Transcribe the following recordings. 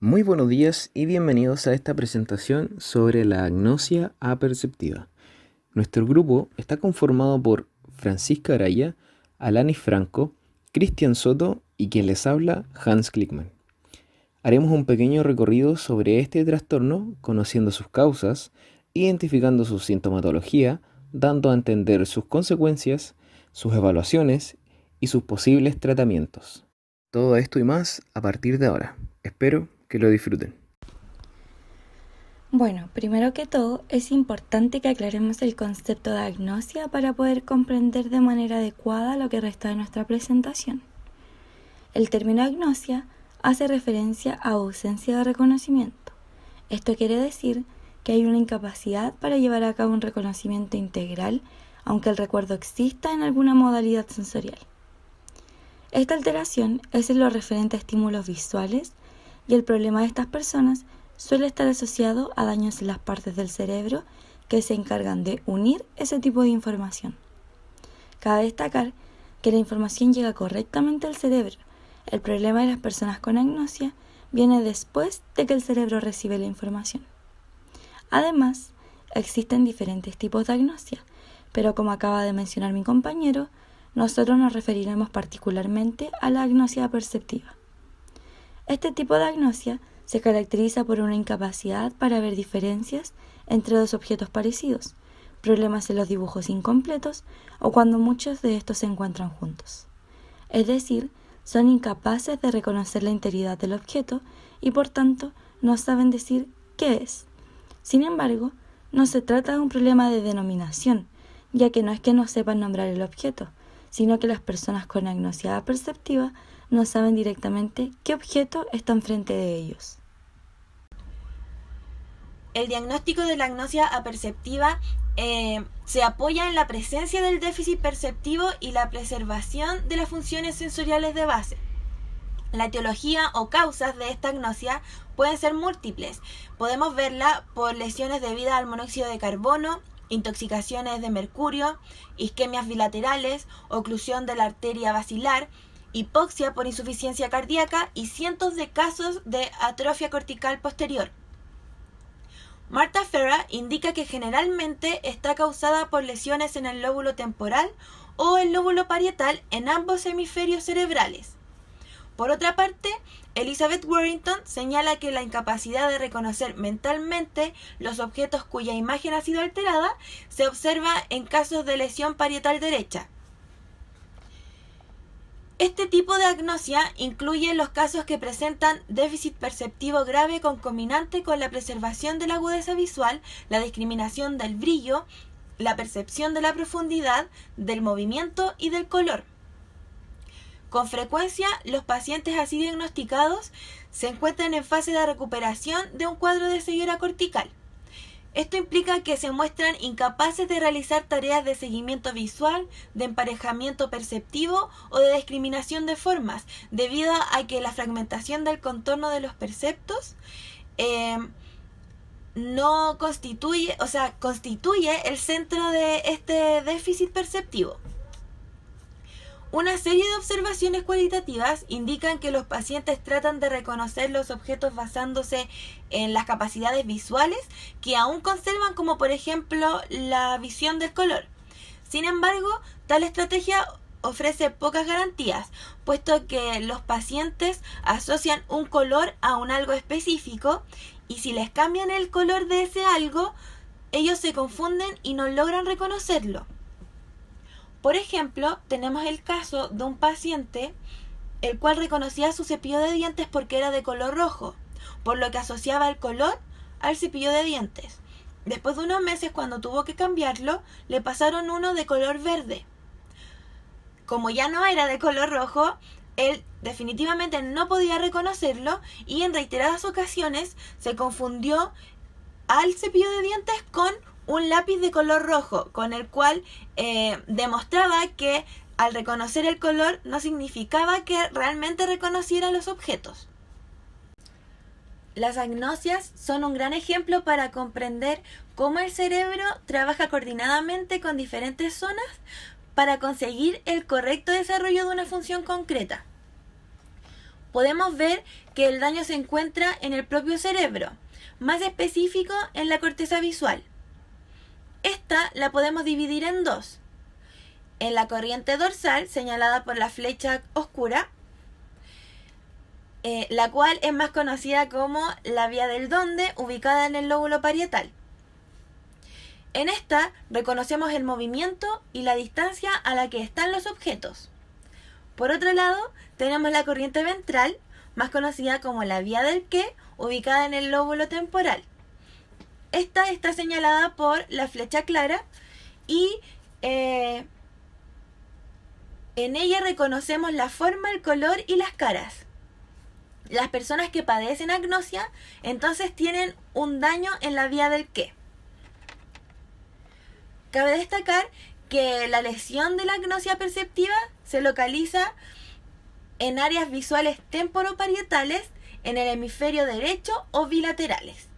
Muy buenos días y bienvenidos a esta presentación sobre la agnosia aperceptiva. Nuestro grupo está conformado por Francisca Araya, Alanis Franco, Cristian Soto y quien les habla, Hans Klickman. Haremos un pequeño recorrido sobre este trastorno, conociendo sus causas, identificando su sintomatología, dando a entender sus consecuencias, sus evaluaciones y sus posibles tratamientos. Todo esto y más a partir de ahora. Espero que lo disfruten. Bueno, primero que todo, es importante que aclaremos el concepto de agnosia para poder comprender de manera adecuada lo que resta de nuestra presentación. El término agnosia hace referencia a ausencia de reconocimiento. Esto quiere decir que hay una incapacidad para llevar a cabo un reconocimiento integral, aunque el recuerdo exista en alguna modalidad sensorial. Esta alteración es en lo referente a estímulos visuales y el problema de estas personas suele estar asociado a daños en las partes del cerebro que se encargan de unir ese tipo de información. Cabe destacar que la información llega correctamente al cerebro. El problema de las personas con agnosia viene después de que el cerebro recibe la información. Además, existen diferentes tipos de agnosia, pero como acaba de mencionar mi compañero, nosotros nos referiremos particularmente a la agnosia perceptiva. Este tipo de agnosia se caracteriza por una incapacidad para ver diferencias entre dos objetos parecidos, problemas en los dibujos incompletos o cuando muchos de estos se encuentran juntos. Es decir, son incapaces de reconocer la integridad del objeto y por tanto no saben decir qué es. Sin embargo, no se trata de un problema de denominación, ya que no es que no sepan nombrar el objeto, sino que las personas con agnosia perceptiva no saben directamente qué objeto está enfrente de ellos. El diagnóstico de la agnosia aperceptiva se apoya en la presencia del déficit perceptivo y la preservación de las funciones sensoriales de base. La etiología o causas de esta agnosia pueden ser múltiples. Podemos verla por lesiones debidas al monóxido de carbono, intoxicaciones de mercurio, isquemias bilaterales, oclusión de la arteria basilar, hipoxia por insuficiencia cardíaca y cientos de casos de atrofia cortical posterior. Marta Ferra indica que generalmente está causada por lesiones en el lóbulo temporal o el lóbulo parietal en ambos hemisferios cerebrales. Por otra parte, Elizabeth Warrington señala que la incapacidad de reconocer mentalmente los objetos cuya imagen ha sido alterada se observa en casos de lesión parietal derecha. Este tipo de agnosia incluye los casos que presentan déficit perceptivo grave concomitante con la preservación de la agudeza visual, la discriminación del brillo, la percepción de la profundidad, del movimiento y del color. Con frecuencia, los pacientes así diagnosticados se encuentran en fase de recuperación de un cuadro de ceguera cortical. Esto implica que se muestran incapaces de realizar tareas de seguimiento visual, de emparejamiento perceptivo o de discriminación de formas, debido a que la fragmentación del contorno de los perceptos no constituye, constituye el centro de este déficit perceptivo. Una serie de observaciones cualitativas indican que los pacientes tratan de reconocer los objetos basándose en las capacidades visuales que aún conservan, como por ejemplo la visión del color. Sin embargo, tal estrategia ofrece pocas garantías, puesto que los pacientes asocian un color a un algo específico y si les cambian el color de ese algo, ellos se confunden y no logran reconocerlo. Por ejemplo, tenemos el caso de un paciente el cual reconocía su cepillo de dientes porque era de color rojo, por lo que asociaba el color al cepillo de dientes. Después de unos meses, cuando tuvo que cambiarlo, le pasaron uno de color verde. Como ya no era de color rojo, él definitivamente no podía reconocerlo y en reiteradas ocasiones se confundió al cepillo de dientes con un lápiz de color rojo, con el cual demostraba que al reconocer el color no significaba que realmente reconociera los objetos. Las agnosias son un gran ejemplo para comprender cómo el cerebro trabaja coordinadamente con diferentes zonas para conseguir el correcto desarrollo de una función concreta. podemos ver que el daño se encuentra en el propio cerebro, más específico en la corteza visual. Esta la podemos dividir en dos. En la corriente dorsal, señalada por la flecha oscura, la cual es más conocida como la vía del donde, ubicada en el lóbulo parietal. En esta reconocemos el movimiento y la distancia a la que están los objetos. Por otro lado, tenemos la corriente ventral, más conocida como la vía del qué, ubicada en el lóbulo temporal. Esta está señalada por la flecha clara y en ella reconocemos la forma, el color y las caras. Las personas que padecen agnosia entonces tienen un daño en la vía del qué. Cabe destacar que la lesión de la agnosia perceptiva se localiza en áreas visuales temporoparietales en el hemisferio derecho o bilaterales.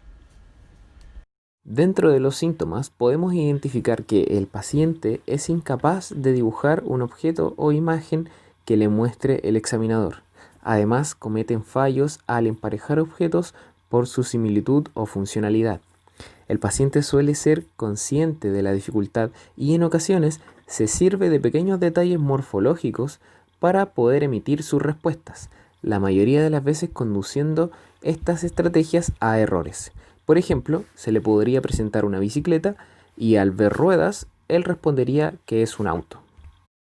Dentro de los síntomas podemos identificar que el paciente es incapaz de dibujar un objeto o imagen que le muestre el examinador. Además, cometen fallos al emparejar objetos por su similitud o funcionalidad. El paciente suele ser consciente de la dificultad y en ocasiones se sirve de pequeños detalles morfológicos para poder emitir sus respuestas, la mayoría de las veces conduciendo estas estrategias a errores. Por ejemplo, se le podría presentar una bicicleta y al ver ruedas, él respondería que es un auto.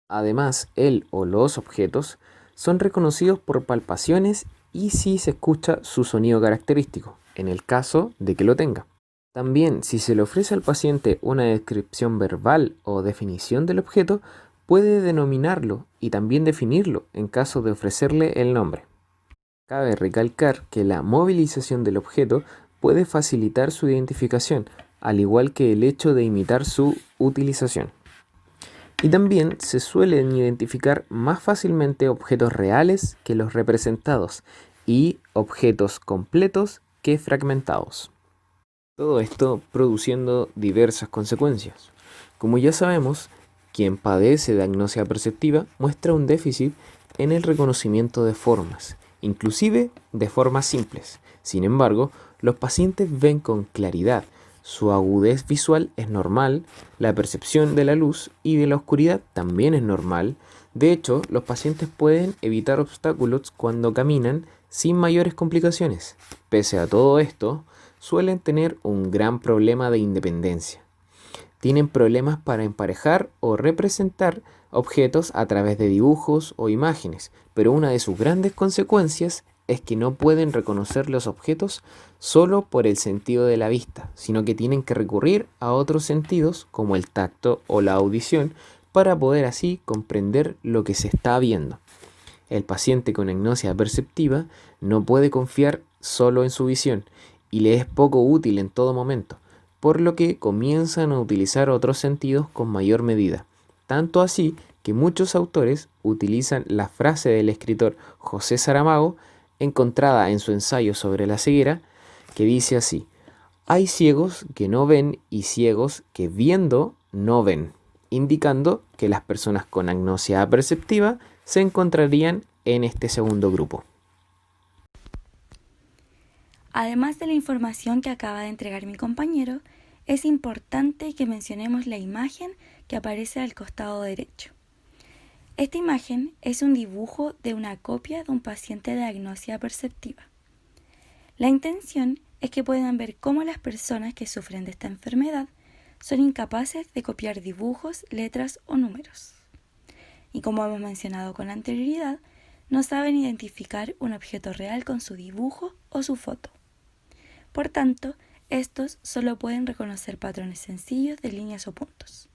Además, él o los objetos son reconocidos por palpaciones y si se escucha su sonido característico, en el caso de que lo tenga. También, si se le ofrece al paciente una descripción verbal o definición del objeto, puede denominarlo y también definirlo en caso de ofrecerle el nombre. Cabe recalcar que la movilización del objeto puede facilitar su identificación, al igual que el hecho de imitar su utilización. Y también se suelen identificar más fácilmente objetos reales que los representados y objetos completos que fragmentados. Todo esto produciendo diversas consecuencias. Como ya sabemos, quien padece de agnosia perceptiva muestra un déficit en el reconocimiento de formas, inclusive de formas simples. Sin embargo, los pacientes ven con claridad, su agudez visual es normal, la percepción de la luz y de la oscuridad también es normal. De hecho, los pacientes pueden evitar obstáculos cuando caminan sin mayores complicaciones. Pese a todo esto, suelen tener un gran problema de independencia. Tienen problemas para emparejar o representar objetos a través de dibujos o imágenes, pero una de sus grandes consecuencias es que no pueden reconocer los objetos solo por el sentido de la vista, sino que tienen que recurrir a otros sentidos como el tacto o la audición para poder así comprender lo que se está viendo. El paciente con agnosia perceptiva no puede confiar solo en su visión y le es poco útil en todo momento, por lo que comienzan a utilizar otros sentidos con mayor medida. Tanto así que muchos autores utilizan la frase del escritor José Saramago, encontrada en su ensayo sobre la ceguera, que dice así: hay ciegos que no ven y ciegos que viendo no ven, indicando que las personas con agnosia perceptiva se encontrarían en este segundo grupo. Además de la información que acaba de entregar mi compañero, es importante que mencionemos la imagen que aparece al costado derecho. Esta imagen es un dibujo de una copia de un paciente de agnosia perceptiva. La intención es que puedan ver cómo las personas que sufren de esta enfermedad son incapaces de copiar dibujos, letras o números. Y como hemos mencionado con anterioridad, no saben identificar un objeto real con su dibujo o su foto. Por tanto, estos solo pueden reconocer patrones sencillos de líneas o puntos.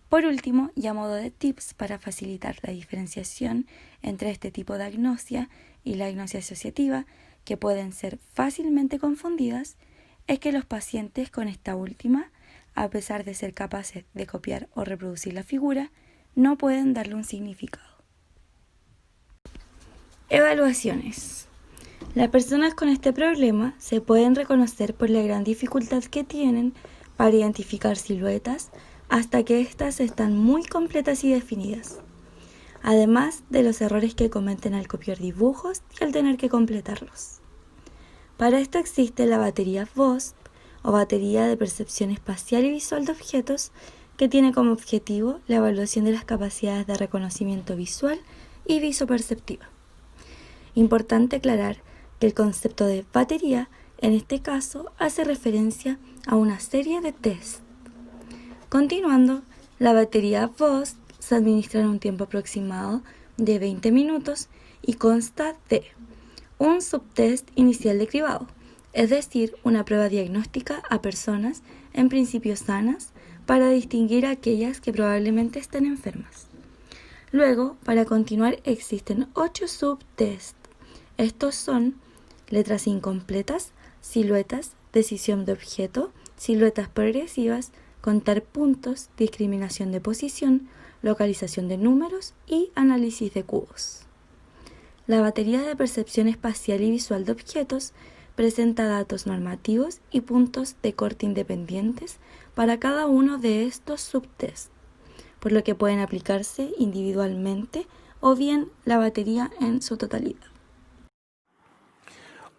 Por último, y a modo de tips para facilitar la diferenciación entre este tipo de agnosia y la agnosia asociativa, que pueden ser fácilmente confundidas, es que los pacientes con esta última, a pesar de ser capaces de copiar o reproducir la figura, no pueden darle un significado. Evaluaciones. Las personas con este problema se pueden reconocer por la gran dificultad que tienen para identificar siluetas hasta que éstas están muy completas y definidas. además de los errores que cometen al copiar dibujos y al tener que completarlos. Para esto existe la batería VOSP, o batería de percepción espacial y visual de objetos, que tiene como objetivo la evaluación de las capacidades de reconocimiento visual y visoperceptiva. Importante aclarar que el concepto de batería en este caso hace referencia a una serie de test. Continuando, la batería VOSP se administra en un tiempo aproximado de 20 minutos y consta de un subtest inicial de cribado, es decir, una prueba diagnóstica a personas en principio sanas para distinguir a aquellas que probablemente estén enfermas. Luego, para continuar, existen 8 subtests. Estos son letras incompletas, siluetas, decisión de objeto, siluetas progresivas, contar puntos, discriminación de posición, localización de números y análisis de cubos. La batería de percepción espacial y visual de objetos presenta datos normativos y puntos de corte independientes para cada uno de estos subtests, por lo que pueden aplicarse individualmente o bien la batería en su totalidad.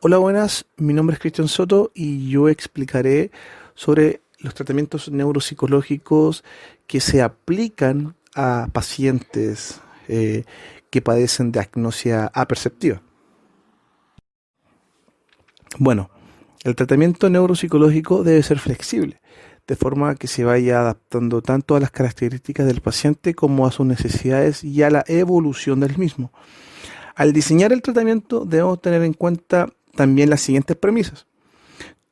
Hola, buenas, mi nombre es Cristian Soto y yo explicaré sobre los tratamientos neuropsicológicos que se aplican a pacientes que padecen de agnosia aperceptiva. Bueno, el tratamiento neuropsicológico debe ser flexible, de forma que se vaya adaptando tanto a las características del paciente como a sus necesidades y a la evolución del mismo. Al diseñar el tratamiento debemos tener en cuenta también las siguientes premisas.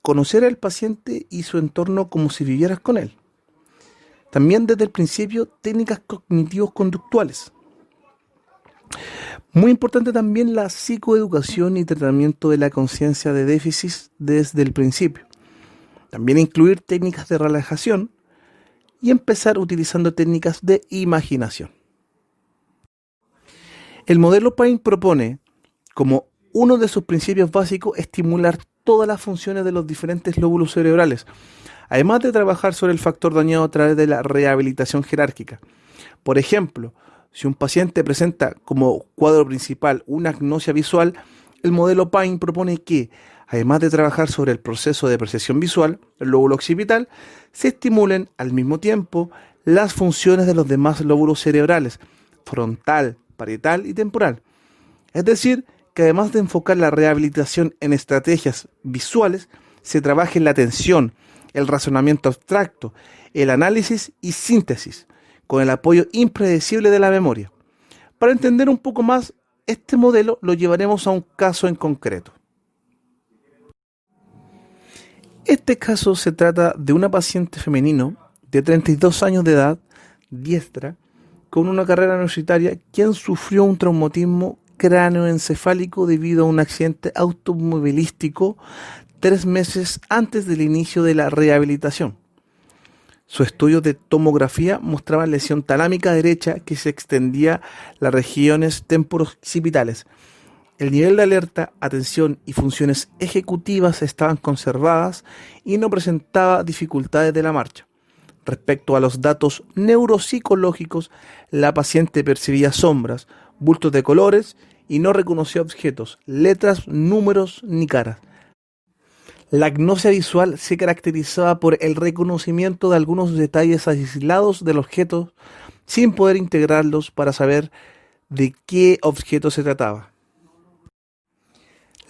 Conocer al paciente y su entorno como si vivieras con él. También desde el principio técnicas cognitivos conductuales. Muy importante también la psicoeducación y tratamiento de la conciencia de déficits desde el principio. También incluir técnicas de relajación y empezar utilizando técnicas de imaginación. El modelo Pine propone, como uno de sus principios básicos, estimular todas las funciones de los diferentes lóbulos cerebrales, además de trabajar sobre el factor dañado a través de la rehabilitación jerárquica. Por ejemplo, si un paciente presenta como cuadro principal una agnosia visual, el modelo Pine propone que, además de trabajar sobre el proceso de percepción visual, el lóbulo occipital, se estimulen al mismo tiempo las funciones de los demás lóbulos cerebrales, frontal, parietal y temporal. Es decir, que además de enfocar la rehabilitación en estrategias visuales, se trabaja en la atención, el razonamiento abstracto, el análisis y síntesis, con el apoyo impredecible de la memoria. Para entender un poco más este modelo, lo llevaremos a un caso en concreto. Este caso se trata de una paciente femenino de 32 años de edad, diestra, con una carrera universitaria, quien sufrió un traumatismo cráneoencefálico debido a un accidente automovilístico 3 meses antes del inicio de la rehabilitación. Su estudio de tomografía mostraba lesión talámica derecha que se extendía a las regiones temporoccipitales. El nivel de alerta, atención y funciones ejecutivas estaban conservadas y no presentaba dificultades de la marcha. Respecto a los datos neuropsicológicos, la paciente percibía sombras, bultos de colores y no reconocía objetos, letras, números ni caras. La agnosia visual se caracterizaba por el reconocimiento de algunos detalles aislados del objeto sin poder integrarlos para saber de qué objeto se trataba.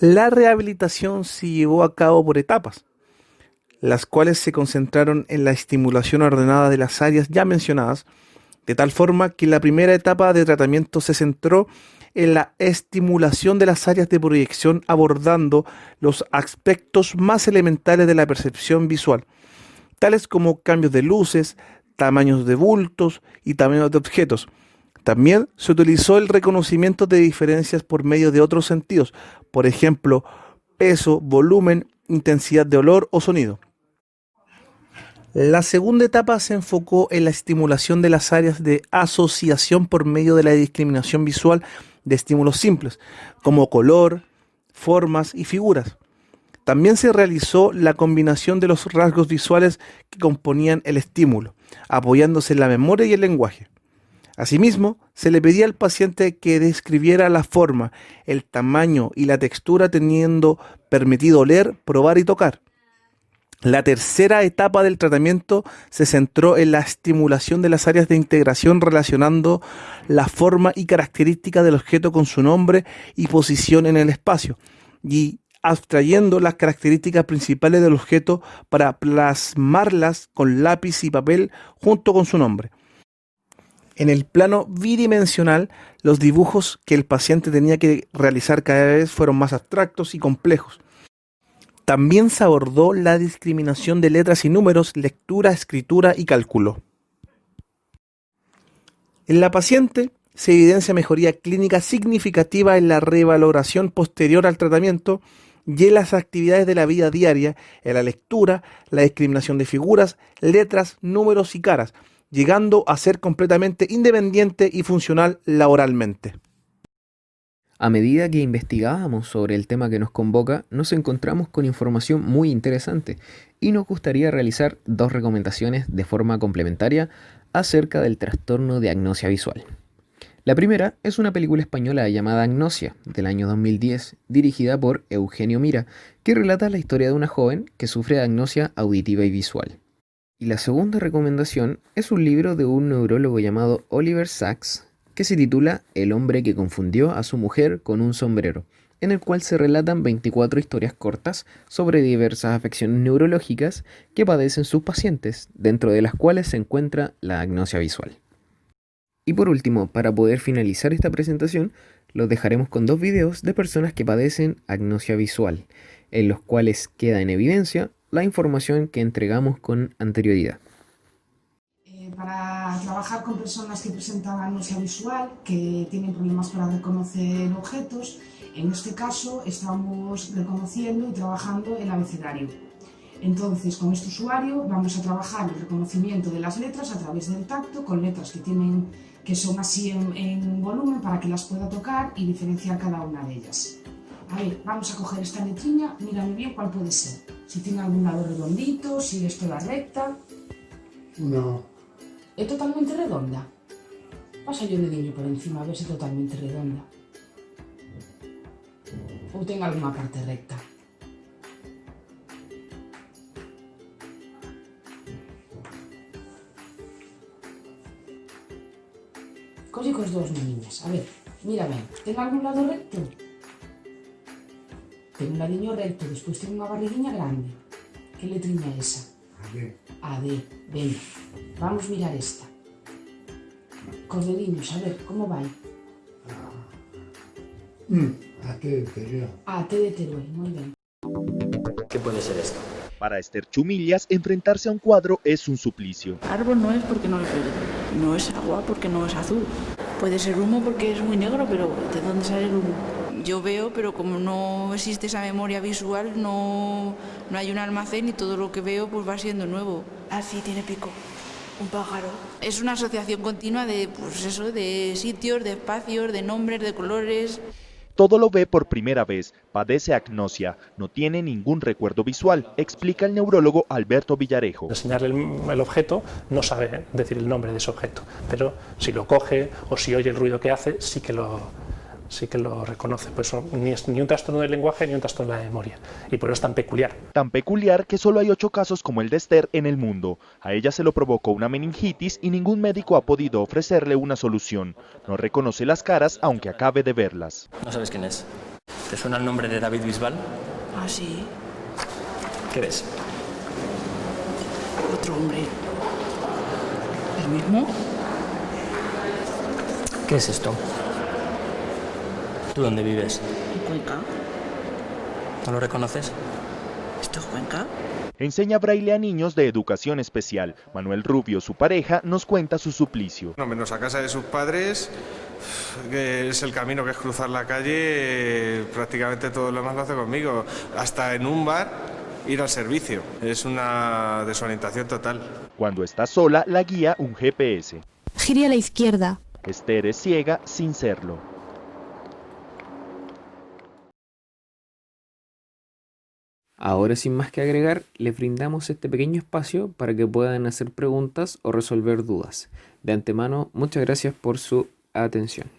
La rehabilitación se llevó a cabo por etapas, las cuales se concentraron en la estimulación ordenada de las áreas ya mencionadas, de tal forma que la primera etapa de tratamiento se centró en la estimulación de las áreas de proyección, abordando los aspectos más elementales de la percepción visual, tales como cambios de luces, tamaños de bultos y tamaños de objetos. También se utilizó el reconocimiento de diferencias por medio de otros sentidos, por ejemplo, peso, volumen, intensidad de olor o sonido. La segunda etapa se enfocó en la estimulación de las áreas de asociación por medio de la discriminación visual de estímulos simples, como color, formas y figuras. También se realizó la combinación de los rasgos visuales que componían el estímulo, apoyándose en la memoria y el lenguaje. Asimismo, se le pedía al paciente que describiera la forma, el tamaño y la textura teniendo permitido oler, probar y tocar. La tercera etapa del tratamiento se centró en la estimulación de las áreas de integración relacionando la forma y característica del objeto con su nombre y posición en el espacio y abstrayendo las características principales del objeto para plasmarlas con lápiz y papel junto con su nombre. En el plano bidimensional, los dibujos que el paciente tenía que realizar cada vez fueron más abstractos y complejos. También se abordó la discriminación de letras y números, lectura, escritura y cálculo. En la paciente se evidencia mejoría clínica significativa en la revaloración posterior al tratamiento y en las actividades de la vida diaria, en la lectura, la discriminación de figuras, letras, números y caras, llegando a ser completamente independiente y funcional laboralmente. A medida que investigábamos sobre el tema que nos convoca, nos encontramos con información muy interesante y nos gustaría realizar 2 recomendaciones de forma complementaria acerca del trastorno de agnosia visual. La primera es una película española llamada Agnosia, del año 2010, dirigida por Eugenio Mira, que relata la historia de una joven que sufre de agnosia auditiva y visual. Y la segunda recomendación es un libro de un neurólogo llamado Oliver Sacks, que se titula El hombre que confundió a su mujer con un sombrero, en el cual se relatan 24 historias cortas sobre diversas afecciones neurológicas que padecen sus pacientes, dentro de las cuales se encuentra la agnosia visual. Y por último, para poder finalizar esta presentación, los dejaremos con 2 videos de personas que padecen agnosia visual, en los cuales queda en evidencia la información que entregamos con anterioridad. Para trabajar con personas que presentan agnosia visual, que tienen problemas para reconocer objetos, en este caso estamos reconociendo y trabajando el abecedario. Entonces, con este usuario vamos a trabajar el reconocimiento de las letras a través del tacto, con letras que son así en volumen para que las pueda tocar y diferenciar cada una de ellas. A ver, vamos a coger esta letrina, mírame bien cuál puede ser. Si tiene algún lado redondito, si es toda recta. No. ¿Es totalmente redonda? Pasa yo el dedillo por encima a ver si es totalmente redonda. O tenga alguna parte recta. Così cos dos, niñas. A ver, mírame. ¿Tenga algún lado recto? Tiene un ladillo recto, después tiene una barriguilla grande. ¿Qué letrina es esa? A, D. Venga, vamos a mirar esta. Cos dediños, a ver, ¿cómo va? A, T de Teruel. A, T de Teruel, muy bien. ¿Qué puede ser esto? Para Esther Chumillas, enfrentarse a un cuadro es un suplicio. Árbol no es porque no es verde, no es agua porque no es azul. Puede ser humo porque es muy negro, pero ¿de dónde sale el humo? Yo veo, pero como no existe esa memoria visual, no hay un almacén y todo lo que veo pues va siendo nuevo. Ah, sí, tiene pico. Un pájaro. Es una asociación continua de, pues eso, de sitios, de espacios, de nombres, de colores. Todo lo ve por primera vez, padece agnosia, no tiene ningún recuerdo visual, explica el neurólogo Alberto Villarejo. Enseñarle el objeto, no sabe decir el nombre de ese objeto, pero si lo coge o si oye el ruido que hace, sí que lo reconoce. Pues ni un trastorno del lenguaje ni un trastorno de la memoria, y por eso es tan peculiar. Tan peculiar que solo hay 8 casos como el de Esther en el mundo. A ella se lo provocó una meningitis y ningún médico ha podido ofrecerle una solución. No reconoce las caras aunque acabe de verlas. ¿No sabes quién es? ¿Te suena el nombre de David Bisbal? Ah, sí. ¿Qué ves? Otro hombre. ¿El mismo? ¿Qué es esto? ¿Tú dónde vives? ¿En Cuenca? ¿No lo reconoces? ¿Esto es Cuenca? Enseña braille a niños de educación especial. Manuel Rubio, su pareja, nos cuenta su suplicio. No, menos a casa de sus padres, que es el camino que es cruzar la calle, prácticamente todo lo demás lo hace conmigo. Hasta en un bar, ir al servicio. Es una desorientación total. Cuando está sola, la guía un GPS. Gire a la izquierda. Esther es ciega sin serlo. Ahora, sin más que agregar, les brindamos este pequeño espacio para que puedan hacer preguntas o resolver dudas. De antemano, muchas gracias por su atención.